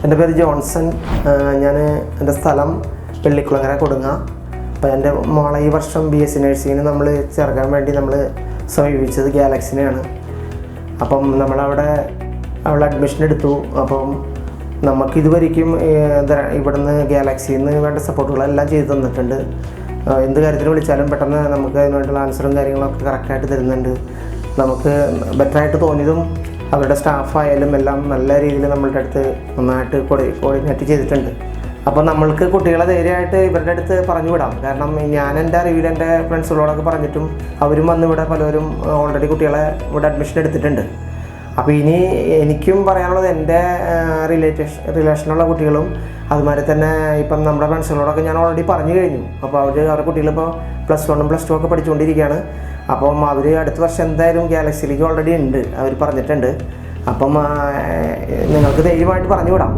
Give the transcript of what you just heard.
എൻ്റെ പേര് ജോൺസൺ. ഞാൻ എൻ്റെ സ്ഥലം വെള്ളിക്കുളങ്ങര കൊടുങ്ങ. അപ്പോൾ എൻ്റെ മോളെ ഈ വർഷം BSc നഴ്സിങ്ങിന് നമ്മൾ ചേർക്കാൻ വേണ്ടി നമ്മൾ സമീപിച്ചത് ഗാലക്സിനെയാണ്. അപ്പം നമ്മളവിടെ അവളെ അഡ്മിഷൻ എടുത്തു. അപ്പം നമുക്കിതുവരെയ്ക്കും ഇവിടുന്ന് ഗാലക്സിയിൽ നിന്ന് വേണ്ട സപ്പോർട്ടുകളെല്ലാം ചെയ്തു തന്നിട്ടുണ്ട്. എന്ത് കാര്യത്തിന് വിളിച്ചാലും പെട്ടെന്ന് നമുക്ക് അതിനുവേണ്ടിയുള്ള ആൻസറും കാര്യങ്ങളൊക്കെ കറക്റ്റായിട്ട് തരുന്നുണ്ട്. നമുക്ക് ബെറ്ററായിട്ട് തോന്നിയതും അവരുടെ സ്റ്റാഫായാലും എല്ലാം നല്ല രീതിയിൽ നമ്മളുടെ അടുത്ത് നന്നായിട്ട് കോർഡിനേറ്റ് ചെയ്തിട്ടുണ്ട്. അപ്പോൾ നമ്മൾക്ക് കുട്ടികളെ ധൈര്യമായിട്ട് ഇവരുടെ അടുത്ത് പറഞ്ഞു വിടാം. കാരണം ഞാൻ എൻ്റെ അറിവിൽ എൻ്റെ ഫ്രണ്ട്സുകളോടൊക്കെ പറഞ്ഞിട്ടും അവരും വന്ന് ഇവിടെ പലരും ഓൾറെഡി കുട്ടികളെ ഇവിടെ അഡ്മിഷൻ എടുത്തിട്ടുണ്ട്. അപ്പോൾ ഇനി എനിക്കും പറയാനുള്ളത് എൻ്റെ റിലേഷനുള്ള കുട്ടികളും അതുമാതിരി തന്നെ ഇപ്പം നമ്മുടെ ഫ്രണ്ട്സുകളോടൊക്കെ ഞാൻ ഓൾറെഡി പറഞ്ഞു കഴിഞ്ഞു. അപ്പോൾ അവരുടെ കുട്ടികളിപ്പോൾ +1 +2 ഒക്കെ പഠിച്ചുകൊണ്ടിരിക്കുകയാണ്. അപ്പം അവർ അടുത്ത വർഷം എന്തായാലും ഗാലക്സിയിലേക്ക് ഓൾറെഡി ഉണ്ട്, അവർ പറഞ്ഞിട്ടുണ്ട്. അപ്പം നിങ്ങൾക്ക് ധൈര്യമായിട്ട് പറഞ്ഞു വിടാം.